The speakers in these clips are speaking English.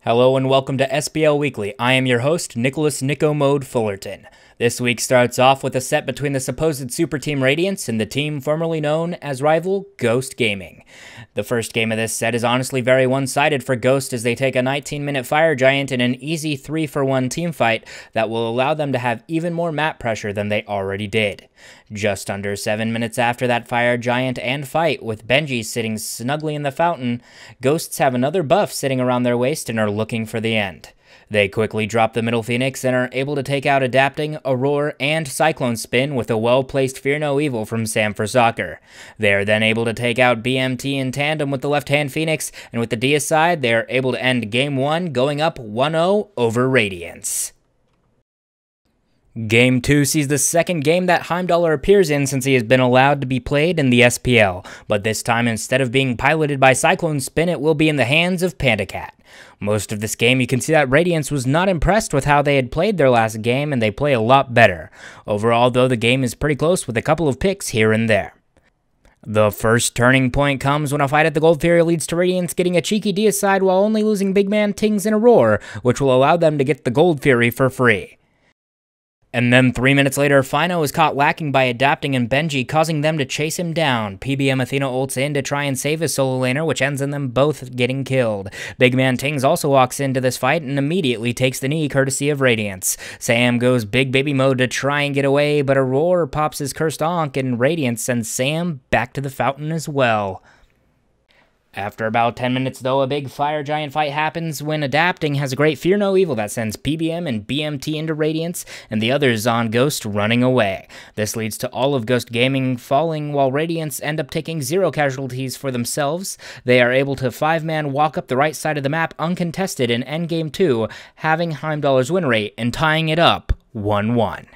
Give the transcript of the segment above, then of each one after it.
Hello and welcome to SPL Weekly. I am your host, Nicholas Nico Mode Fullerton. This week starts off with a set between the supposed Super Team Radiance and the team formerly known as rival Ghost Gaming. The first game of this set is honestly very one-sided for Ghost as they take a 19-minute Fire Giant in an easy 3-for-1 team fight that will allow them to have even more map pressure than they already did. Just under 7 minutes after that Fire Giant and fight, with Benji sitting snugly in the fountain, Ghosts have another buff sitting around their waist and are looking for the end. They quickly drop the middle Phoenix and are able to take out Adapting, Aurora, and Cyclone Spin with a well-placed Fear No Evil from Sam for Soccer. They are then able to take out BMT in tandem with the left-hand Phoenix, and with the D aside, they are able to end Game 1 going up 1-0 over Radiance. Game 2 sees the second game that Heimdallr appears in since he has been allowed to be played in the SPL, but this time instead of being piloted by Cyclone Spin, it will be in the hands of PandaCat. Most of this game you can see that Radiance was not impressed with how they had played their last game, and they play a lot better. Overall though, the game is pretty close with a couple of picks here and there. The first turning point comes when a fight at the Gold Fury leads to Radiance getting a cheeky deicide while only losing Big Man, Tings, and Aurora, which will allow them to get the Gold Fury for free. And then 3 minutes later, Fino is caught lacking by Adapting and Benji, causing them to chase him down. PBM Athena ults in to try and save his solo laner, which ends in them both getting killed. Big Man Tings also walks into this fight and immediately takes the knee courtesy of Radiance. Sam goes big baby mode to try and get away, but Aurora pops his cursed onk and Radiance sends Sam back to the fountain as well. After about 10 minutes though, a big Fire Giant fight happens when Adapting has a great Fear No Evil that sends PBM and BMT into Radiance, and the others on Ghost running away. This leads to all of Ghost Gaming falling while Radiance end up taking 0 casualties for themselves. They are able to 5-man walk up the right side of the map uncontested in Endgame 2, having Heimdallr's win rate and tying it up 1-1.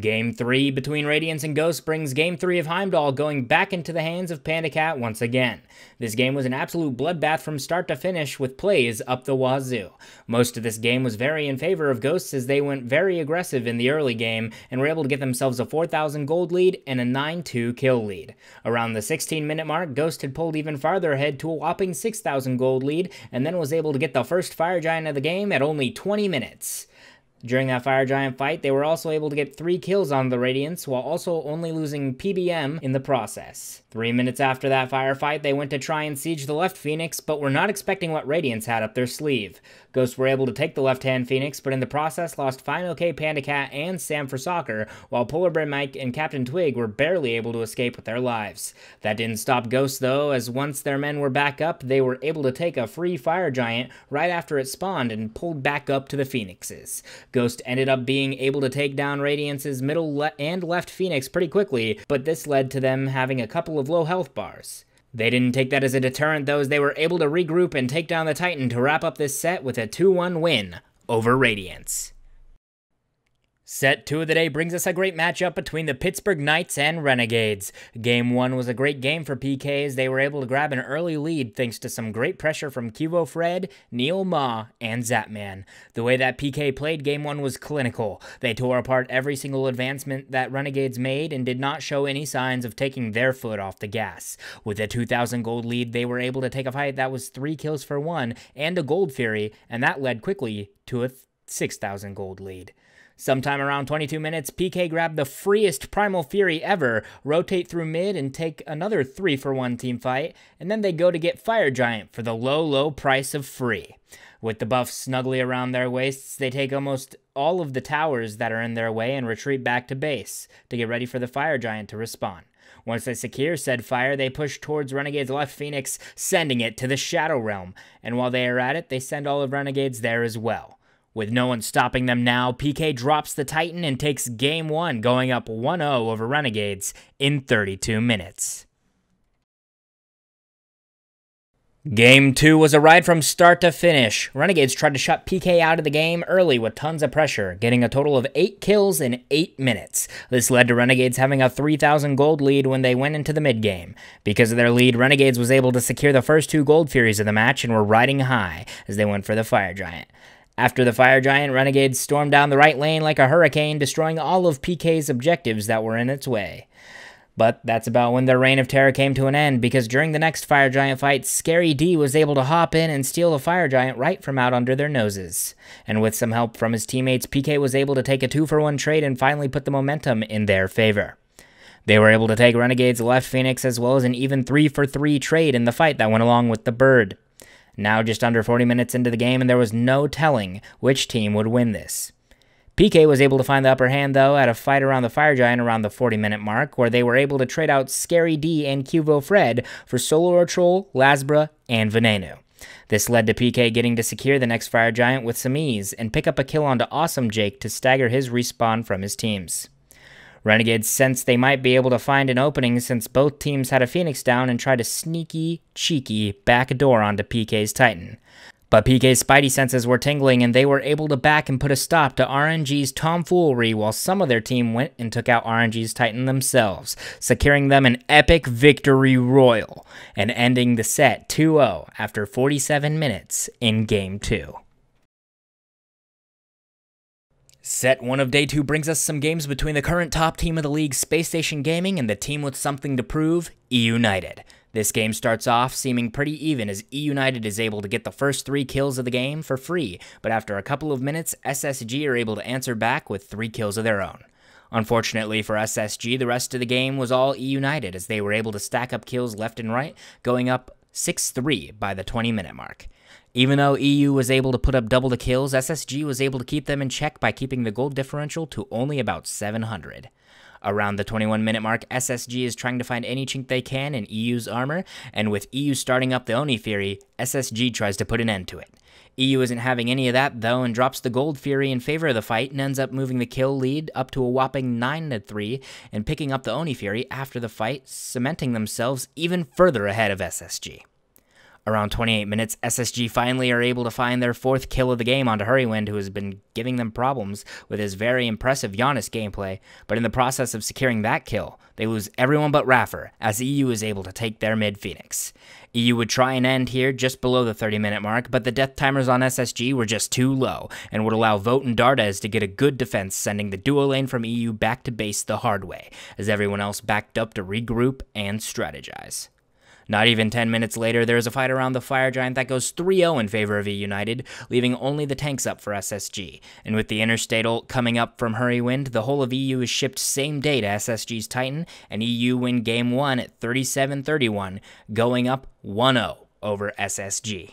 Game 3 between Radiance and Ghost brings Game 3 of Heimdallr going back into the hands of PandaCat once again. This game was an absolute bloodbath from start to finish with plays up the wazoo. Most of this game was very in favor of Ghosts as they went very aggressive in the early game and were able to get themselves a 4,000 gold lead and a 9-2 kill lead. Around the 16-minute mark, Ghost had pulled even farther ahead to a whopping 6,000 gold lead and then was able to get the first Fire Giant of the game at only 20 minutes. During that Fire Giant fight, they were also able to get 3 kills on the Radiance, while also only losing PBM in the process. 3 minutes after that firefight, they went to try and siege the left Phoenix, but were not expecting what Radiance had up their sleeve. Ghosts were able to take the left-hand Phoenix, but in the process lost Fino K, PandaCat, and Sam for Soccer, while Polar Bear Mike and Captain Twig were barely able to escape with their lives. That didn't stop Ghosts though, as once their men were back up, they were able to take a free Fire Giant right after it spawned and pulled back up to the Phoenixes. Ghost ended up being able to take down Radiance's middle and left Phoenix pretty quickly, but this led to them having a couple of low health bars. They didn't take that as a deterrent though, as they were able to regroup and take down the Titan to wrap up this set with a 2-1 win over Radiance. Set 2 of the day brings us a great matchup between the Pittsburgh Knights and Renegades. Game 1 was a great game for PK as they were able to grab an early lead thanks to some great pressure from Kivo Fred, Neil Ma, and Zapman. The way that PK played Game 1 was clinical. They tore apart every single advancement that Renegades made and did not show any signs of taking their foot off the gas. With a 2,000 gold lead, they were able to take a fight that was 3 kills for 1 and a Gold Fury, and that led quickly to a 6,000 gold lead. Sometime around 22 minutes, PK grabbed the freest Primal Fury ever, rotate through mid and take another 3-for-1 team fight, and then they go to get Fire Giant for the low price of free. With the buff snugly around their waists, they take almost all of the towers that are in their way and retreat back to base to get ready for the Fire Giant to respawn. Once they secure said fire, they push towards Renegade's left Phoenix, sending it to the Shadow Realm, and while they are at it, they send all of Renegade's there as well. With no one stopping them now, PK drops the Titan and takes Game 1, going up 1-0 over Renegades in 32 minutes. Game 2 was a ride from start to finish. Renegades tried to shut PK out of the game early with tons of pressure, getting a total of 8 kills in 8 minutes. This led to Renegades having a 3,000 gold lead when they went into the mid-game. Because of their lead, Renegades was able to secure the first 2 Gold Furies of the match and were riding high as they went for the Fire Giant. After the Fire Giant, Renegades stormed down the right lane like a hurricane, destroying all of PK's objectives that were in its way. But that's about when their reign of terror came to an end, because during the next Fire Giant fight, Scary D was able to hop in and steal the Fire Giant right from out under their noses. And with some help from his teammates, PK was able to take a 2-for-1 trade and finally put the momentum in their favor. They were able to take Renegade's left Phoenix as well as an even 3-for-3 trade in the fight that went along with the bird. Now just under 40 minutes into the game, and there was no telling which team would win this. PK was able to find the upper hand, though, at a fight around the Fire Giant around the 40-minute mark, where they were able to trade out Scary D and Cuvo Fred for Solar Troll, Lasbra, and Venenu. This led to PK getting to secure the next Fire Giant with some ease, and pick up a kill onto Awesome Jake to stagger his respawn from his teams. Renegades sensed they might be able to find an opening since both teams had a Phoenix down and tried a sneaky, cheeky backdoor onto PK's Titan. But PK's spidey senses were tingling, and they were able to back and put a stop to RNG's tomfoolery, while some of their team went and took out RNG's Titan themselves, securing them an epic victory royal, and ending the set 2-0 after 47 minutes in Game 2. Set 1 of Day 2 brings us some games between the current top team of the league, Space Station Gaming, and the team with something to prove, E-United. This game starts off seeming pretty even as E-United is able to get the first 3 kills of the game for free, but after a couple of minutes, SSG are able to answer back with 3 kills of their own. Unfortunately for SSG, the rest of the game was all E-United as they were able to stack up kills left and right, going up 6-3 by the 20-minute mark. Even though EU was able to put up double the kills, SSG was able to keep them in check by keeping the gold differential to only about 700. Around the 21-minute mark, SSG is trying to find any chink they can in EU's armor, and with EU starting up the Oni Fury, SSG tries to put an end to it. EU isn't having any of that, though, and drops the Gold Fury in favor of the fight and ends up moving the kill lead up to a whopping 9-3 and picking up the Oni Fury after the fight, cementing themselves even further ahead of SSG. Around 28 minutes, SSG finally are able to find their 4th kill of the game onto Hurrywind, who has been giving them problems with his very impressive Giannis gameplay, but in the process of securing that kill, they lose everyone but Raffer, as EU is able to take their mid-Phoenix. EU would try and end here just below the 30-minute mark, but the death timers on SSG were just too low, and would allow Vote and Dardes to get a good defense, sending the duo lane from EU back to base the hard way, as everyone else backed up to regroup and strategize. Not even 10 minutes later, there is a fight around the Fire Giant that goes 3-0 in favor of E-United, leaving only the tanks up for SSG. And with the interstatal coming up from Hurrywind, the whole of EU is shipped same day to SSG's Titan, and EU win Game 1 at 37-31, going up 1-0 over SSG.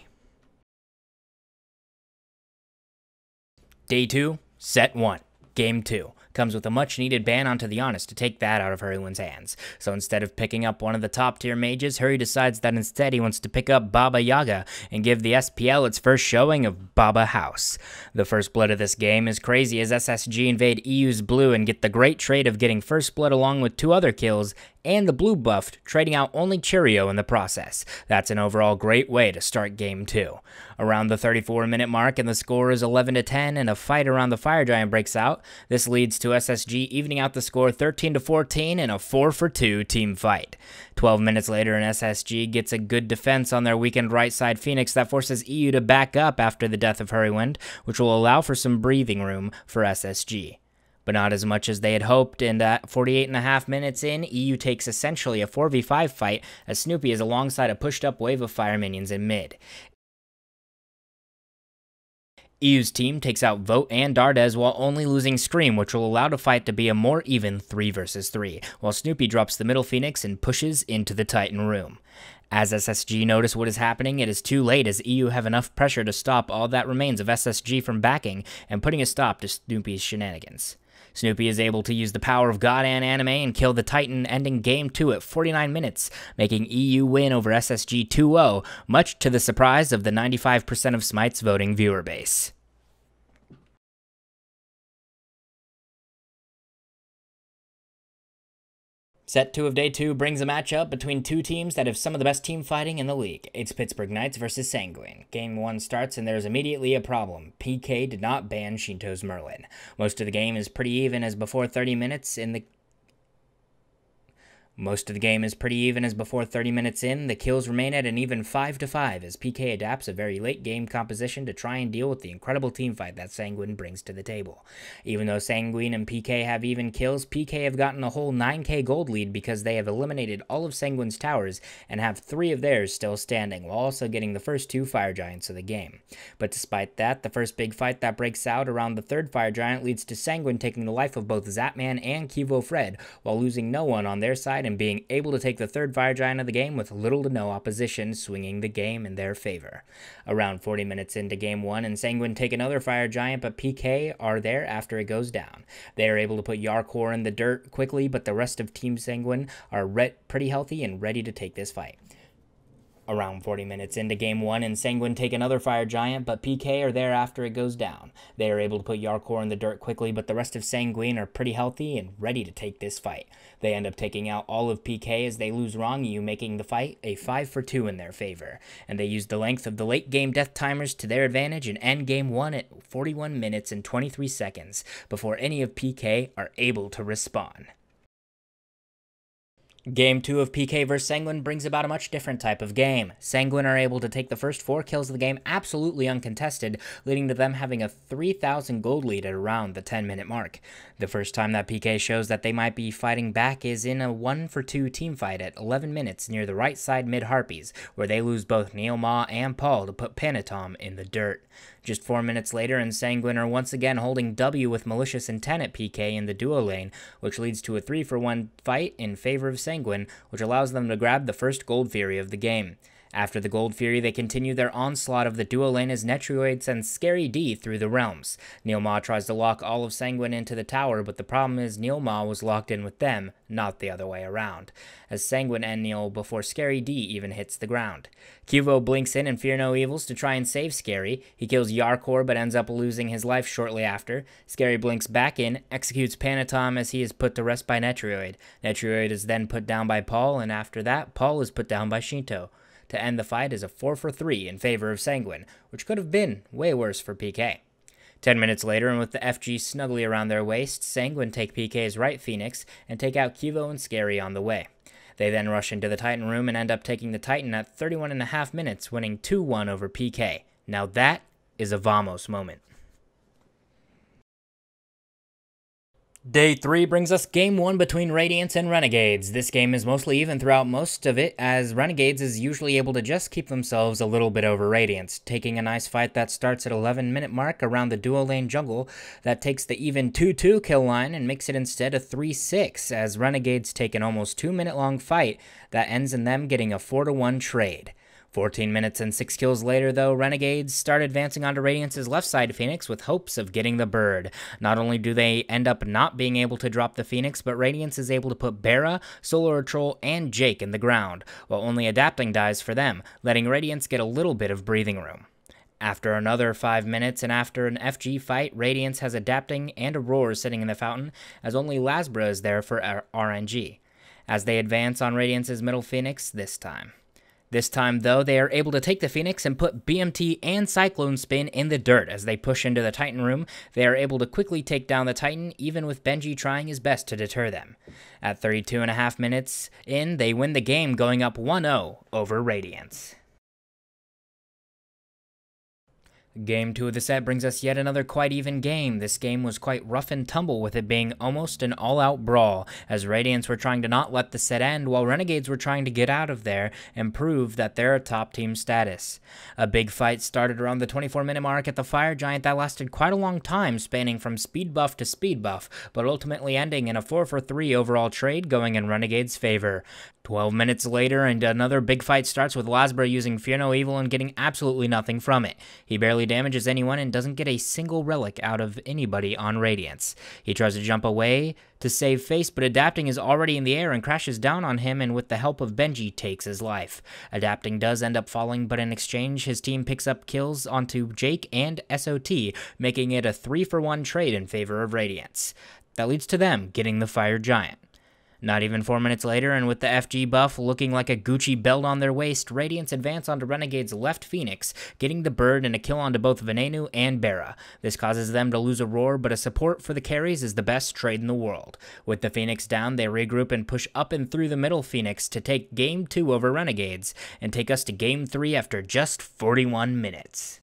Day 2, Set 1, Game 2. Comes with a much-needed ban onto the Honest to take that out of Hurrywind's hands. So instead of picking up one of the top-tier mages, Hurry decides that instead he wants to pick up Baba Yaga and give the SPL its first showing of Baba House. The first blood of this game is crazy as SSG invade EU's blue and get the great trade of getting first blood along with 2 other kills, and the blue buffed, trading out only Cheerio in the process. That's an overall great way to start Game 2. Around the 34-minute mark, and the score is 11-10, and a fight around the Fire Giant breaks out. This leads to SSG evening out the score 13-14 in a 4-for-2 team fight. 12 minutes later, and SSG gets a good defense on their weakened right side Phoenix that forces EU to back up after the death of Hurrywind, which will allow for some breathing room for SSG. But not as much as they had hoped, and at 48.5 minutes in, EU takes essentially a 4v5 fight as Snoopy is alongside a pushed-up wave of fire minions in mid. EU's team takes out Vote and Dardes while only losing Scream, which will allow the fight to be a more even 3 versus 3, while Snoopy drops the middle Phoenix and pushes into the Titan room. As SSG notice what is happening, it is too late as EU have enough pressure to stop all that remains of SSG from backing and putting a stop to Snoopy's shenanigans. Snoopy is able to use the power of God and anime and kill the Titan, ending Game 2 at 49 minutes, making EU win over SSG 2-0, much to the surprise of the 95% of Smite's voting viewer base. Set 2 of Day 2 brings a matchup between 2 teams that have some of the best team fighting in the league. It's Pittsburgh Knights versus Sanguine. Game 1 starts and there's immediately a problem. PK did not ban Shinto's Merlin. Most of the game is pretty even as before 30 minutes in the Most of the game is pretty even as before 30 minutes in. The kills remain at an even 5-5 as PK adapts a very late game composition to try and deal with the incredible teamfight that Sanguine brings to the table. Even though Sanguine and PK have even kills, PK have gotten a whole 9k gold lead because they have eliminated all of Sanguine's towers and have 3 of theirs still standing, while also getting the first 2 fire giants of the game. But despite that, the first big fight that breaks out around the 3rd fire giant leads to Sanguine taking the life of both Zapman and Kivo Fred, while losing no one on their side and being able to take the 3rd fire giant of the game with little to no opposition, swinging the game in their favor. Around 40 minutes into game 1, and Sanguine take another fire giant, but PK are there after it goes down. They are able to put Yarkor in the dirt quickly, but the rest of Team Sanguine are pretty healthy and ready to take this fight. Around 40 minutes into game 1, and Sanguine take another fire giant, but PK are there after it goes down. They are able to put Yarkor in the dirt quickly, but the rest of Sanguine are pretty healthy and ready to take this fight. They end up taking out all of PK as they lose Rongyu, making the fight a 5-for-2 in their favor. And they use the length of the late game death timers to their advantage and end game 1 at 41 minutes and 23 seconds before any of PK are able to respawn. Game 2 of PK vs Sanguine brings about a much different type of game. Sanguine are able to take the first 4 kills of the game absolutely uncontested, leading to them having a 3,000 gold lead at around the 10-minute mark. The first time that PK shows that they might be fighting back is in a 1-for-2 teamfight at 11 minutes near the right side mid-Harpies, where they lose both Neil Ma and Paul to put Panatom in the dirt. Just 4 minutes later, and Sanguine are once again holding W with Malicious Intent at PK in the duo lane, which leads to a 3-for-1 fight in favor of Sanguine, which allows them to grab the first Gold Fury of the game. After the Gold Fury, they continue their onslaught of the duo lane as Netrioid sends Scary D through the realms. Neil Ma tries to lock all of Sanguine into the tower, but the problem is Neil Ma was locked in with them, not the other way around, as Sanguine end Neil before Scary D even hits the ground. Kivo blinks in and Fear No Evils to try and save Scary. He kills Yarkor but ends up losing his life shortly after. Scary blinks back in, executes Panatom as he is put to rest by Netrioid. Netrioid is then put down by Paul, and after that, Paul is put down by Shinto. To end the fight is a 4-for-3 in favor of Sanguine, which could have been way worse for PK. 10 minutes later, and with the FG snugly around their waists, Sanguine take PK's right Phoenix and take out Kivo and Scary on the way. They then rush into the Titan room and end up taking the Titan at 31.5 minutes, winning 2-1 over PK. Now that is a Vamos moment. Day 3 brings us Game 1 between Radiance and Renegades. This game is mostly even throughout most of it, as Renegades is usually able to just keep themselves a little bit over Radiance, taking a nice fight that starts at 11-minute mark around the duo lane jungle that takes the even 2-2 kill line and makes it instead a 3-6, as Renegades take an almost 2-minute long fight that ends in them getting a 4-1 trade. 14 minutes and 6 kills later, though, Renegades start advancing onto Radiance's left side Phoenix with hopes of getting the bird. Not only do they end up not being able to drop the Phoenix, but Radiance is able to put Bara, Solar Troll, and Jake in the ground, while only Adapting dies for them, letting Radiance get a little bit of breathing room. After another 5 minutes and after an FG fight, Radiance has Adapting and Aurora sitting in the fountain, as only Lasbra is there for RNG, as they advance on Radiance's middle Phoenix this time. This time, though, they are able to take the Phoenix and put BMT and Cyclone Spin in the dirt. As they push into the Titan room, they are able to quickly take down the Titan, even with Benji trying his best to deter them. At 32.5 minutes in, they win the game, going up 1-0 over Radiance. Game 2 of the set brings us yet another quite even game. This game was quite rough and tumble, with it being almost an all-out brawl, as Radiance were trying to not let the set end, while Renegades were trying to get out of there and prove that they're a top team status. A big fight started around the 24-minute mark at the Fire Giant that lasted quite a long time, spanning from speed buff to speed buff, but ultimately ending in a 4-for-3 overall trade going in Renegades' favor. 12 minutes later, and another big fight starts with Lasbra using Fear No Evil and getting absolutely nothing from it. He barely damages anyone and doesn't get a single relic out of anybody on Radiance. He tries to jump away to save face, but Adapting is already in the air and crashes down on him, and with the help of Benji takes his life. Adapting does end up falling, but in exchange his team picks up kills onto Jake and SOT, making it a 3-for-1 trade in favor of Radiance. That leads to them getting the Fire Giant. Not even 4 minutes later, and with the FG buff looking like a Gucci belt on their waist, Radiance advance onto Renegade's left Phoenix, getting the bird and a kill onto both Venenu and Bera. This causes them to lose a roar, but a support for the carries is the best trade in the world. With the Phoenix down, they regroup and push up and through the middle Phoenix to take Game 2 over Renegades, and take us to Game 3 after just 41 minutes.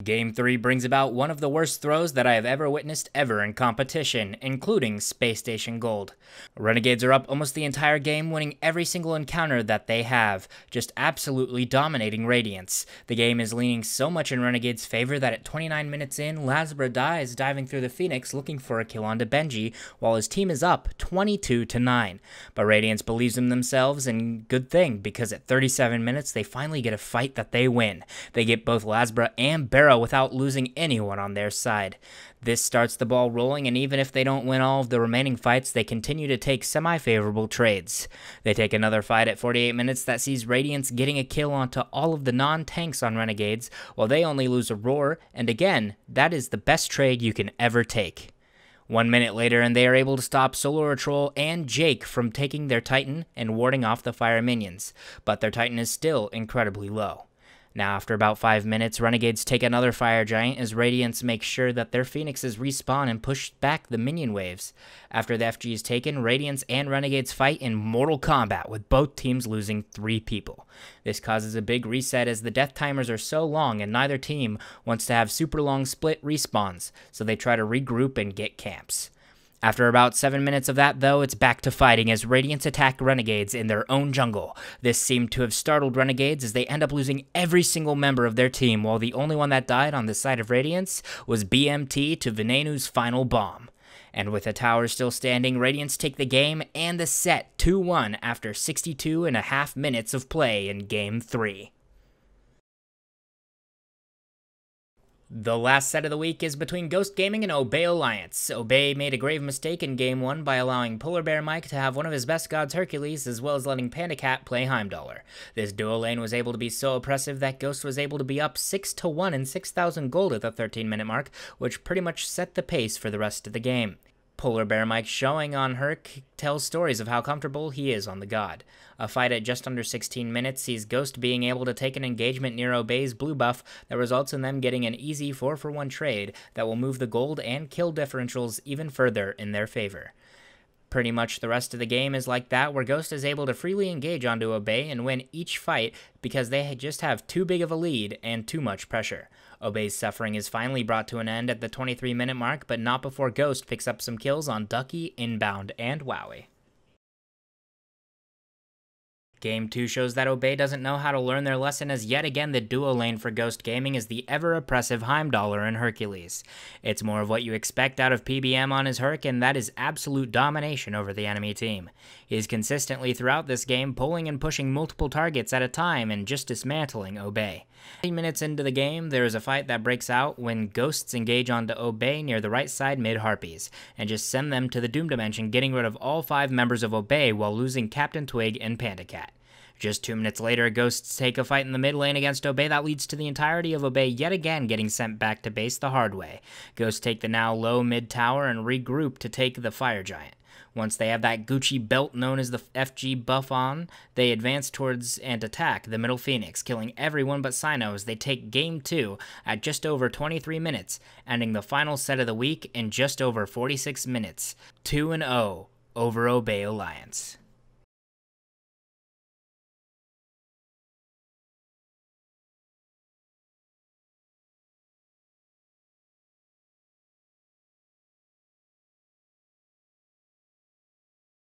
Game 3 brings about one of the worst throws that I have ever witnessed in competition, including Space Station Gold. Renegades are up almost the entire game, winning every single encounter that they have, just absolutely dominating Radiance. The game is leaning so much in Renegade's favor that at 29 minutes in, Lazbra dies diving through the Phoenix looking for a kill onto Benji, while his team is up 22-9. But Radiance believes in themselves, and good thing, because at 37 minutes they finally get a fight that they win. They get both Lazbra and Bera without losing anyone on their side. This starts the ball rolling, and even if they don't win all of the remaining fights, they continue to take semi-favorable trades. They take another fight at 48 minutes that sees Radiance getting a kill onto all of the non-tanks on Renegades, while they only lose a roar, and again, that is the best trade you can ever take. 1 minute later, and they are able to stop Solar Troll and Jake from taking their Titan and warding off the fire minions, but their Titan is still incredibly low. Now, after about 5 minutes, Renegades take another Fire Giant as Radiance makes sure that their Phoenixes respawn and push back the minion waves. After the FG is taken, Radiance and Renegades fight in mortal combat, with both teams losing 3 people. This causes a big reset as the death timers are so long and neither team wants to have super long split respawns, so they try to regroup and get camps. After about 7 minutes of that, though, it's back to fighting as Radiance attack Renegades in their own jungle. This seemed to have startled Renegades as they end up losing every single member of their team, while the only one that died on the side of Radiance was BMT to Venenu's final bomb. And with the tower still standing, Radiance take the game and the set 2-1 after 62.5 minutes of play in Game 3. The last set of the week is between Ghost Gaming and Obey Alliance. Obey made a grave mistake in Game 1 by allowing Polar Bear Mike to have one of his best gods Hercules, as well as letting Panda Cat play Heimdallr. This duo lane was able to be so oppressive that Ghost was able to be up 6-1 and 6,000 gold at the 13-minute mark, which pretty much set the pace for the rest of the game. Polar Bear Mike showing on Herc tells stories of how comfortable he is on the god. A fight at just under 16 minutes sees Ghost being able to take an engagement near Obey's blue buff that results in them getting an easy 4-for-1 trade that will move the gold and kill differentials even further in their favor. Pretty much the rest of the game is like that, where Ghost is able to freely engage onto Obey and win each fight because they just have too big of a lead and too much pressure. Obey's suffering is finally brought to an end at the 23-minute mark, but not before Ghost picks up some kills on Ducky, Inbound, and Wowie. Game 2 shows that Obey doesn't know how to learn their lesson, as yet again the duo lane for Ghost Gaming is the ever-oppressive Heimdallr and Hercules. It's more of what you expect out of PBM on his Herc, and that is absolute domination over the enemy team. He is consistently throughout this game pulling and pushing multiple targets at a time and just dismantling Obey. 10 minutes into the game, there is a fight that breaks out when Ghosts engage onto Obey near the right side mid-Harpies, and just send them to the Doom Dimension, getting rid of all 5 members of Obey while losing Captain Twig and Panda Cat. Just 2 minutes later, Ghosts take a fight in the mid lane against Obey that leads to the entirety of Obey yet again getting sent back to base the hard way. Ghosts take the now low mid tower and regroup to take the Fire Giant. Once they have that Gucci belt known as the FG buff on, they advance towards and attack the middle Phoenix, killing everyone but Cyno as they take Game 2 at just over 23 minutes, ending the final set of the week in just over 46 minutes, 2-0 over Obey Alliance.